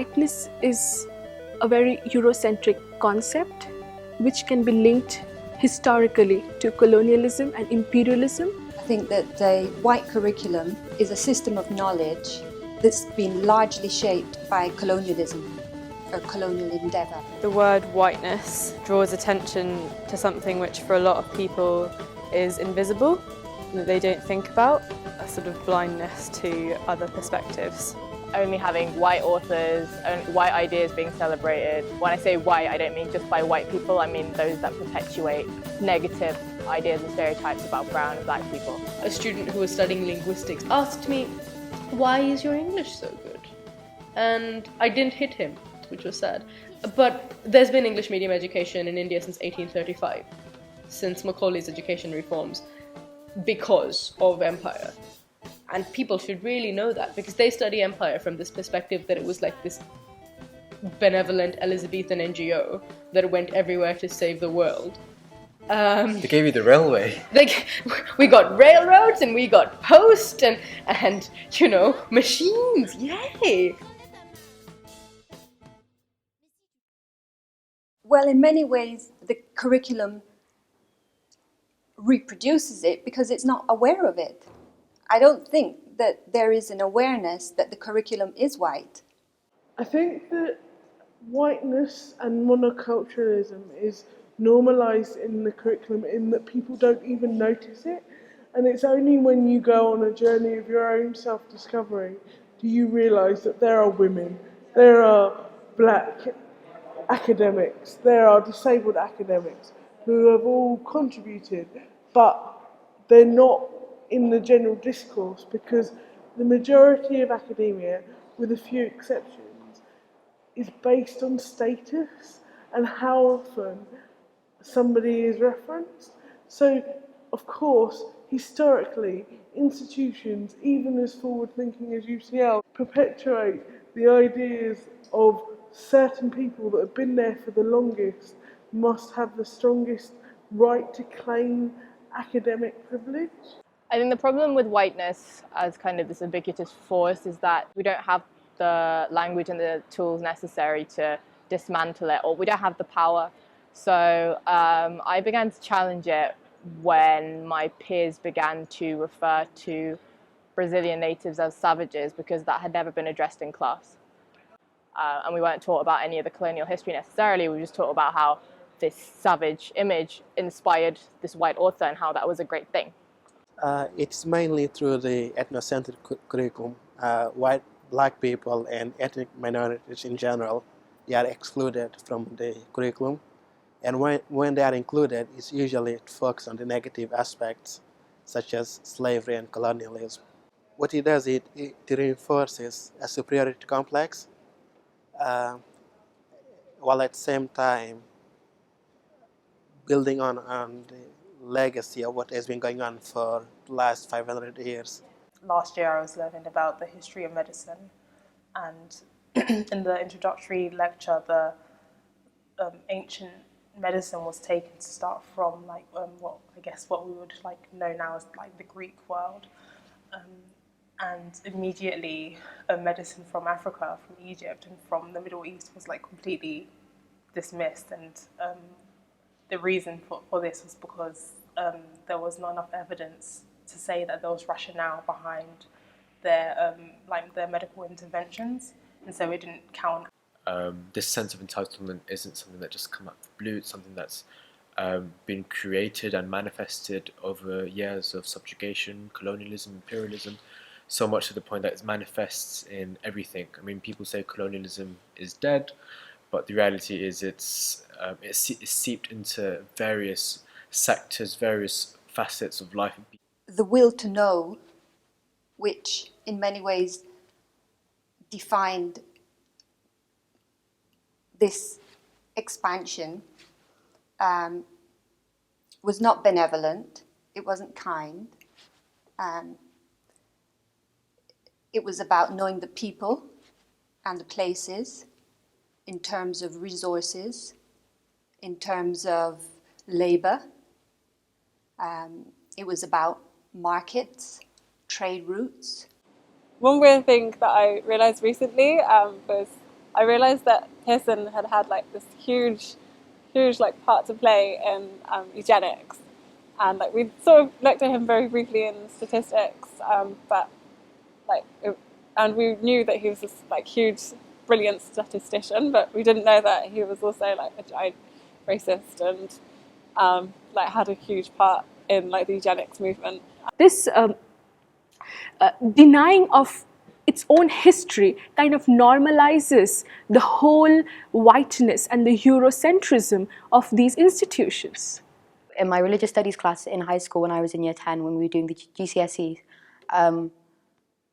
whiteness is a very Euro-centric concept which can be linked historically to colonialism and imperialism. I think that the white curriculum is a system of knowledge that's been largely shaped by colonialism or colonial endeavour. The word whiteness draws attention to something which for a lot of people is invisible, that they don't think about, a sort of blindness to other perspectives. Only having white authors, white ideas being celebrated. When I say white, I don't mean just by white people, I mean those that perpetuate negative ideas and stereotypes about brown and black people. A student who was studying linguistics asked me, "Why is your English so good?" And I didn't hit him, which was sad. But there's been English medium education in India since 1835, since Macaulay's education reforms, because of empire. And people should really know that, because they study empire from this perspective that it was like this benevolent Elizabethan NGO that went everywhere to save the world. They gave you the railway. We got railroads and we got post and you know, machines, yay! Well, in many ways, the curriculum reproduces it because it's not aware of it. I don't think that there is an awareness that the curriculum is white. I think that whiteness and monoculturalism is normalised in the curriculum in that people don't even notice it, and it's only when you go on a journey of your own self-discovery do you realise that there are women, there are black academics, there are disabled academics who have all contributed, but they're not in the general discourse because the majority of academia, with a few exceptions, is based on status and how often somebody is referenced. So, of course, historically, institutions, even as forward-thinking as UCL, perpetuate the ideas of certain people that have been there for the longest must have the strongest right to claim academic privilege. I think the problem with whiteness as kind of this ubiquitous force is that we don't have the language and the tools necessary to dismantle it, or we don't have the power. So I began to challenge it when my peers began to refer to Brazilian natives as savages, because that had never been addressed in class. And we weren't taught about any of the colonial history necessarily, we were just taught about how this savage image inspired this white author and how that was a great thing. It's mainly through the ethnocentric curriculum. White, black people and ethnic minorities in general, they are excluded from the curriculum. And when they are included, it's usually focused on the negative aspects, such as slavery and colonialism. What it does, it reinforces a superiority complex, while at the same time building on the legacy of what has been going on for the last 500 years. Last year I was learning about the history of medicine, and in the introductory lecture the ancient medicine was taken to start from what we would know now as the Greek world, and immediately medicine from Africa, from Egypt and from the Middle East was completely dismissed, and the reason for this was because there was not enough evidence to say that there was rationale behind their medical interventions, and so it didn't count. This sense of entitlement isn't something that just comes out of the blue. It's something that's been created and manifested over years of subjugation, colonialism, imperialism, so much to the point that it manifests in everything. I mean, people say colonialism is dead, but the reality is it's seeped into various sectors, various facets of life. The will to know, which in many ways defined this expansion, was not benevolent, it wasn't kind. It was about knowing the people and the places in terms of resources, in terms of labour. It was about markets, trade routes. One weird thing that I realised recently was I realised that Pearson had had like this huge like part to play in eugenics, and like we sort of looked at him very briefly in statistics, but like and we knew that he was this like huge, brilliant statistician, but we didn't know that he was also like a giant racist and like had a huge part in like the eugenics movement. This denying of its own history kind of normalizes the whole whiteness and the Eurocentrism of these institutions. In my religious studies class in high school when I was in year 10, when we were doing the GCSEs,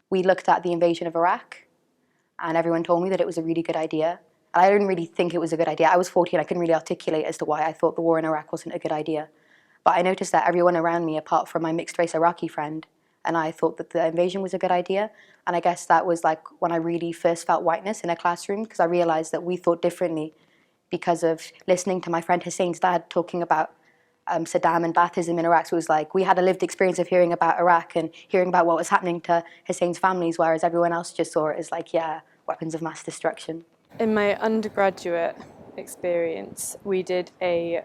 we looked at the invasion of Iraq, and everyone told me that it was a really good idea. And I didn't really think it was a good idea. I was 14, I couldn't really articulate as to why I thought the war in Iraq wasn't a good idea. But I noticed that everyone around me, apart from my mixed-race Iraqi friend, and I thought that the invasion was a good idea. And I guess that was like when I really first felt whiteness in a classroom, because I realized that we thought differently because of listening to my friend Hussein's dad talking about Saddam and Baathism in Iraq. So it was like we had a lived experience of hearing about Iraq and hearing about what was happening to Hussein's families, whereas everyone else just saw it as like, yeah, weapons of mass destruction. In my undergraduate experience, we did a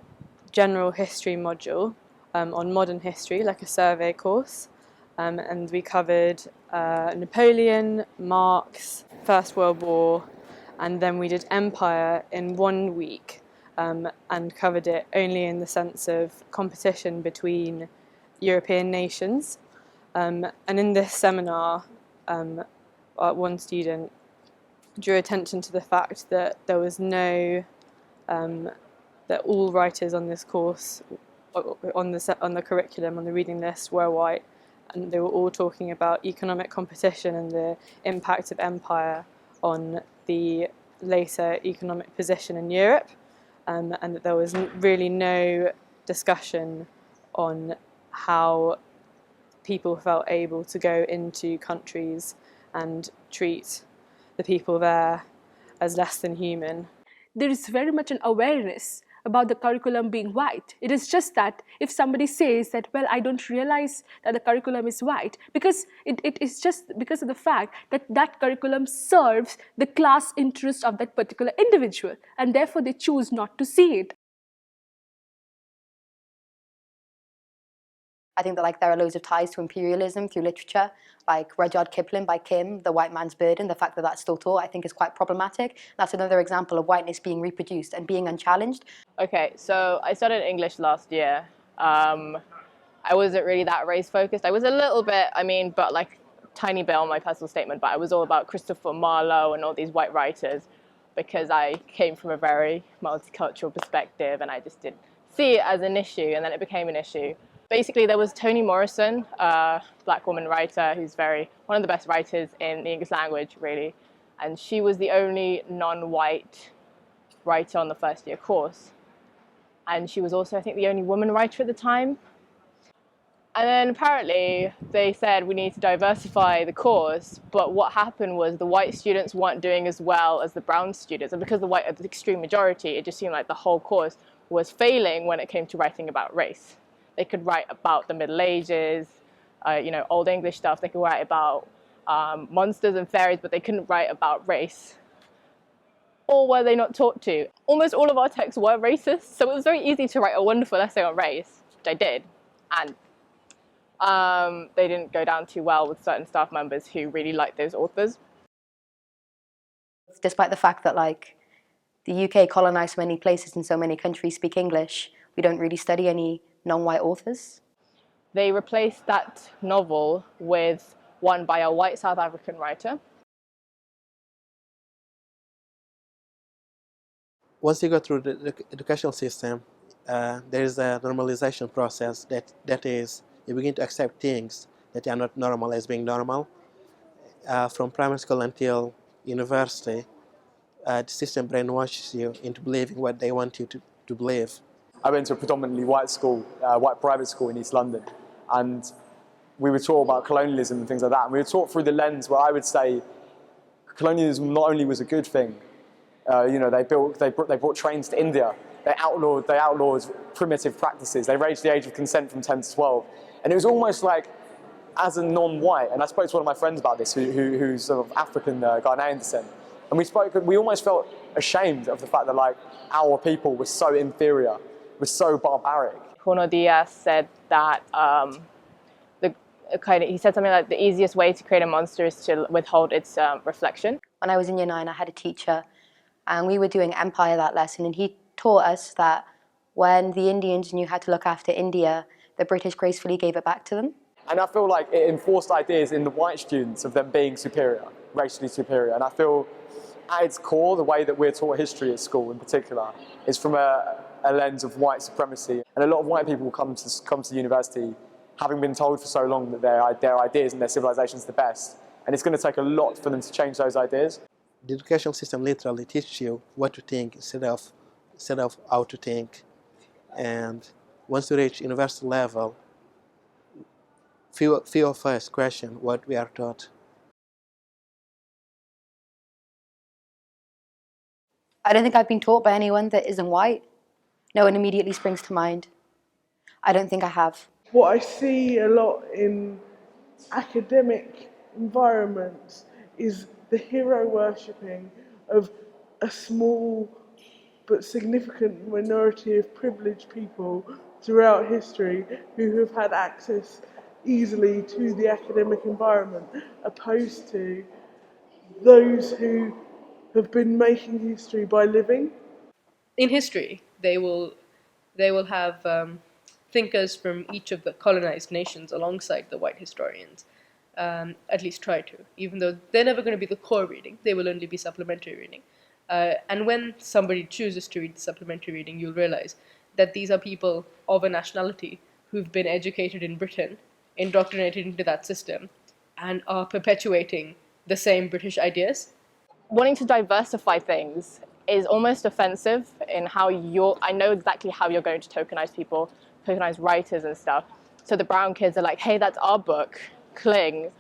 general history module on modern history, like a survey course. And we covered Napoleon, Marx, First World War, and then we did Empire in 1 week and covered it only in the sense of competition between European nations. And in this seminar, one student drew attention to the fact that there was no, that all writers on this course, on the curriculum, on the reading list, were white. And they were all talking about economic competition and the impact of empire on the later economic position in Europe, and that there was really no discussion on how people felt able to go into countries and treat the people there as less than human. There is very much an awareness about the curriculum being white. It is just that if somebody says that, well, I don't realize that the curriculum is white, because it is just because of the fact that that curriculum serves the class interest of that particular individual, and therefore they choose not to see it. I think that like there are loads of ties to imperialism through literature, like Rudyard Kipling by Kim, The White Man's Burden. The fact that that's still taught, I think, is quite problematic. That's another example of whiteness being reproduced and being unchallenged. Okay, so I studied English last year. I wasn't really that race focused. I was a little bit, but like tiny bit on my personal statement, but I was all about Christopher Marlowe and all these white writers because I came from a very multicultural perspective and I just didn't see it as an issue, and then it became an issue. Basically, there was Toni Morrison, a black woman writer who's one of the best writers in the English language, really. And she was the only non-white writer on the first year course. And she was also, I think, the only woman writer at the time. And then apparently they said we need to diversify the course, but what happened was the white students weren't doing as well as the brown students. And because the white are the extreme majority, it just seemed like the whole course was failing when it came to writing about race. They could write about the Middle Ages, Old English stuff. They could write about monsters and fairies, but they couldn't write about race. Or were they not taught to? Almost all of our texts were racist, so it was very easy to write a wonderful essay on race, which I did. And they didn't go down too well with certain staff members who really liked those authors. Despite the fact that like the UK colonized so many places and so many countries speak English, we don't really study any non-white authors. They replaced that novel with one by a white South African writer. Once you go through the educational system, there is a normalization process that is, you begin to accept things that are not normal as being normal. From primary school until university, the system brainwashes you into believing what they want you to believe. I went to a predominantly white school, white private school in East London, and we were taught about colonialism and things like that. And we were taught through the lens where I would say colonialism not only was a good thing, they brought trains to India, they outlawed primitive practices, they raised the age of consent from 10 to 12, and it was almost like, as a non-white, and I spoke to one of my friends about this, who's of African Ghanaian descent, And we almost felt ashamed of the fact that like our people were so inferior, were so barbaric. Juno Diaz said that he said something like the easiest way to create a monster is to withhold its reflection. When I was in year 9, I had a teacher and we were doing Empire that lesson, and he taught us that when the Indians knew how to look after India, the British gracefully gave it back to them. And I feel like it enforced ideas in the white students of them being superior, racially superior. And I feel at its core, the way that we're taught history at school in particular is from a lens of white supremacy. And a lot of white people come to university having been told for so long that their ideas and their civilization is the best. And it's going to take a lot for them to change those ideas. The education system literally teaches you what to think instead of how to think. And once you reach university level, few of us question what we are taught. I don't think I've been taught by anyone that isn't white. No one immediately springs to mind. I don't think I have. What I see a lot in academic environments is the hero worshipping of a small but significant minority of privileged people throughout history who have had access easily to the academic environment, opposed to those who have been making history by living. In history, they will have thinkers from each of the colonized nations alongside the white historians, at least try to, even though they're never going to be the core reading, they will only be supplementary reading. And when somebody chooses to read the supplementary reading, you'll realize that these are people of a nationality who've been educated in Britain, indoctrinated into that system, and are perpetuating the same British ideas. Wanting to diversify things is almost offensive in how I know exactly how you're going to tokenize people, tokenize writers and stuff. So the brown kids are like, hey, that's our book, cling.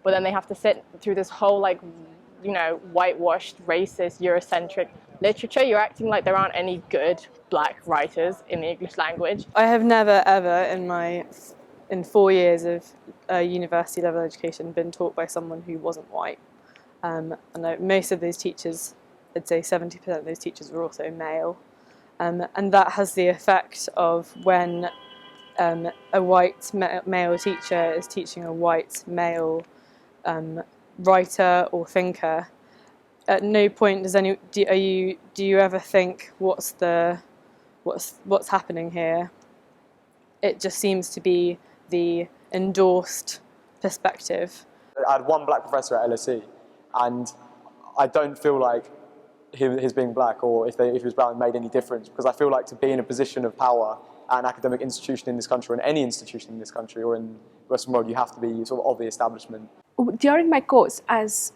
But then they have to sit through this whole whitewashed, racist, Euro-centric literature. You're acting like there aren't any good black writers in the English language. I have never ever in 4 years of university level education been taught by someone who wasn't white. And most of those teachers, I'd say 70% of those teachers were also male. And that has the effect of when a white male teacher is teaching a white male writer or thinker, at no point do you ever think what's happening here? It just seems to be the endorsed perspective. I had one black professor at LSE, and I don't feel like his being black or if he was brown made any difference, because I feel like to be in a position of power at an academic institution in this country, or in any institution in this country or in the Western world, you have to be sort of the establishment. During my course as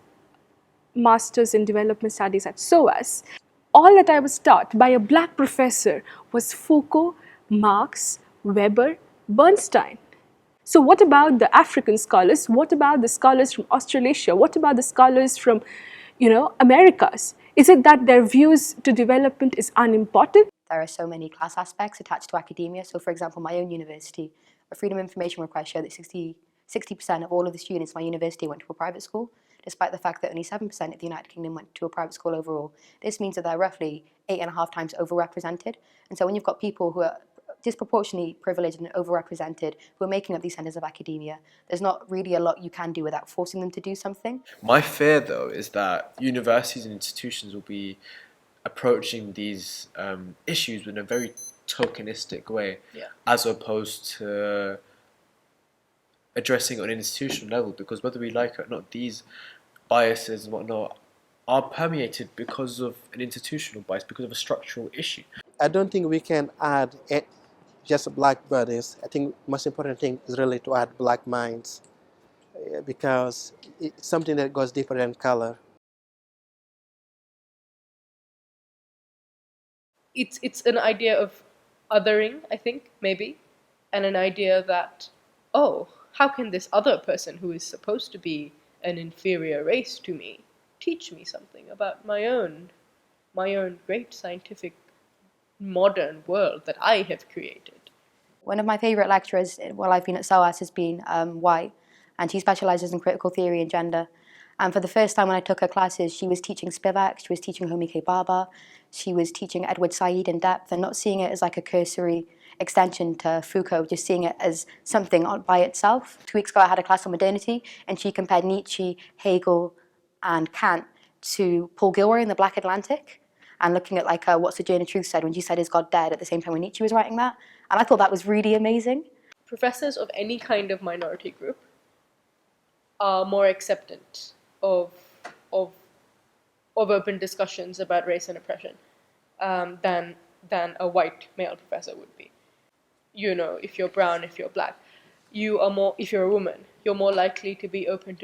Masters in Development Studies at SOAS, all that I was taught by a black professor was Foucault, Marx, Weber, Bernstein. So what about the African scholars? What about the scholars from Australasia? What about the scholars from, Americas? Is it that their views to development is unimportant? There are so many class aspects attached to academia. So for example, my own university, a freedom of information request showed that 60% of all of the students in my university went to a private school, despite the fact that only 7% of the United Kingdom went to a private school overall. This means that they're roughly 8.5 times overrepresented. And so when you've got people who are disproportionately privileged and overrepresented who are making up these centres of academia, there's not really a lot you can do without forcing them to do something. My fear, though, is that universities and institutions will be approaching these issues in a very tokenistic way, as opposed to addressing it on an institutional level, because whether we like it or not, these biases and whatnot are permeated because of an institutional bias, because of a structural issue. I don't think we can add just black bodies. I think the most important thing is really to add black minds, because it's something that goes deeper than color. It's an idea of othering, I think, maybe, and an idea that, oh, how can this other person who is supposed to be an inferior race to me teach me something about my own great scientific modern world that I have created? One of my favourite lecturers while I've been at SOAS has been white, and she specialises in critical theory and gender. And for the first time when I took her classes, she was teaching Spivak, she was teaching Homi K. Bhabha, she was teaching Edward Said in depth, and not seeing it as like a cursory extension to Foucault, just seeing it as something by itself. 2 weeks ago I had a class on modernity, and she compared Nietzsche, Hegel, and Kant to Paul Gilroy in The Black Atlantic, and looking at like what Sojourner Truth said when she said, "Is God dead?" at the same time when Nietzsche was writing that. And I thought that was really amazing. Professors of any kind of minority group are more acceptant of open discussions about race and oppression than a white male professor would be. You know, if you're brown, if you're black, if you're a woman, you're more likely to be open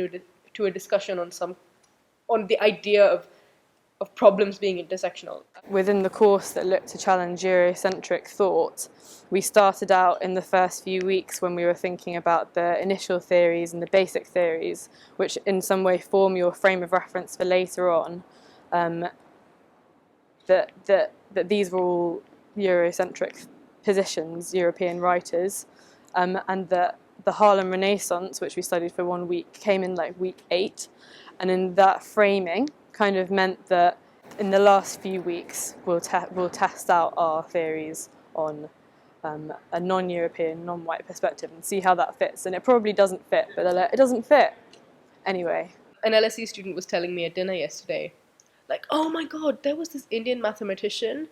to a discussion on the idea of problems being intersectional. Within the course that looked to challenge Euro-centric thought, we started out in the first few weeks when we were thinking about the initial theories and the basic theories, which in some way form your frame of reference for later on, that these were all Euro-centric positions, European writers, and that the Harlem Renaissance, which we studied for 1 week, came in like week 8, and in that framing kind of meant that in the last few weeks we'll test out our theories on a non-European, non-white perspective and see how that fits. And it probably doesn't fit, but they're like, it doesn't fit anyway. An LSE student was telling me at dinner yesterday, like, oh my god, there was this Indian mathematician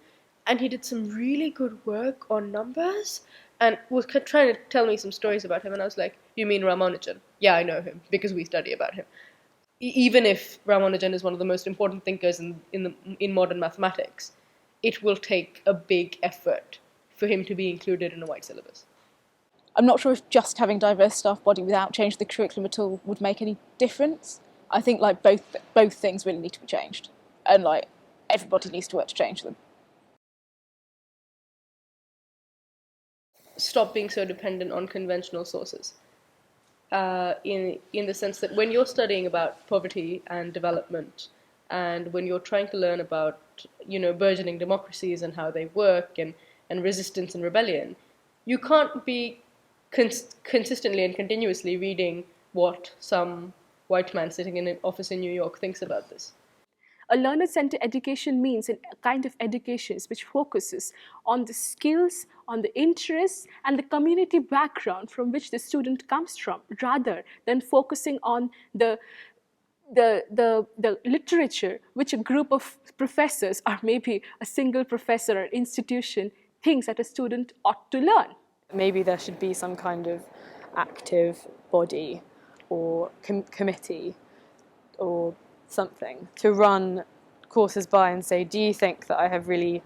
and he did some really good work on numbers and was trying to tell me some stories about him, and I was like, you mean Ramanujan? Yeah, I know him because we study about him. Even if Ramanujan is one of the most important thinkers in modern mathematics, it will take a big effort for him to be included in a white syllabus. I'm not sure if just having diverse staff body without changing the curriculum at all would make any difference. I think like both things really need to be changed, and like everybody needs to work to change them. Stop being so dependent on conventional sources. In the sense that when you're studying about poverty and development, and when you're trying to learn about, you know, burgeoning democracies and how they work, and resistance and rebellion, you can't be consistently and continuously reading what some white man sitting in an office in New York thinks about this. A learner-centered education means a kind of education which focuses on the skills, on the interests, and the community background from which the student comes from, rather than focusing on the literature which a group of professors, or maybe a single professor or institution, thinks that a student ought to learn. Maybe there should be some kind of active body or committee or something to run courses by and say, do you think that I have really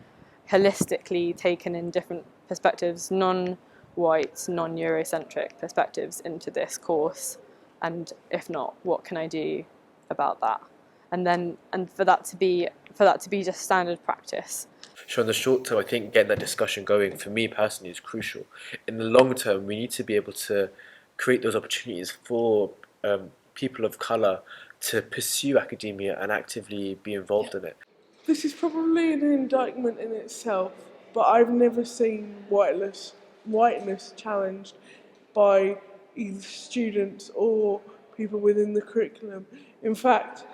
holistically taken in different perspectives, non-white, non-Eurocentric perspectives into this course, and if not, what can I do about that? And for that to be just standard practice. So in the short term, I think getting that discussion going, for me personally, is crucial. In the long term, we need to be able to create those opportunities for people of colour to pursue academia and actively be involved in it. This is probably an indictment in itself, but I've never seen whiteness challenged by either students or people within the curriculum. In fact,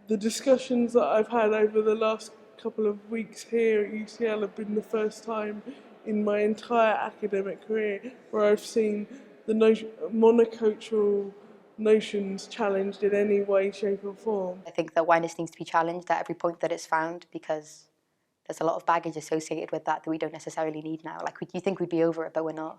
the discussions that I've had over the last couple of weeks here at UCL have been the first time in my entire academic career where I've seen the monocultural notions challenged in any way, shape or form. I think that whiteness needs to be challenged at every point that it's found, because there's a lot of baggage associated with that we don't necessarily need now. Like, you think we'd be over it, but we're not.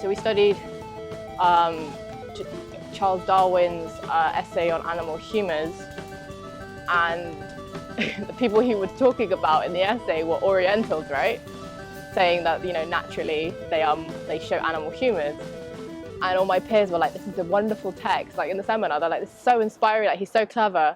So we studied Charles Darwin's essay on animal humours, and the people he was talking about in the essay were Orientals, right? Saying that, you know, naturally they show animal humours. And all my peers were like, this is a wonderful text. Like in the seminar, they're like, this is so inspiring, like he's so clever.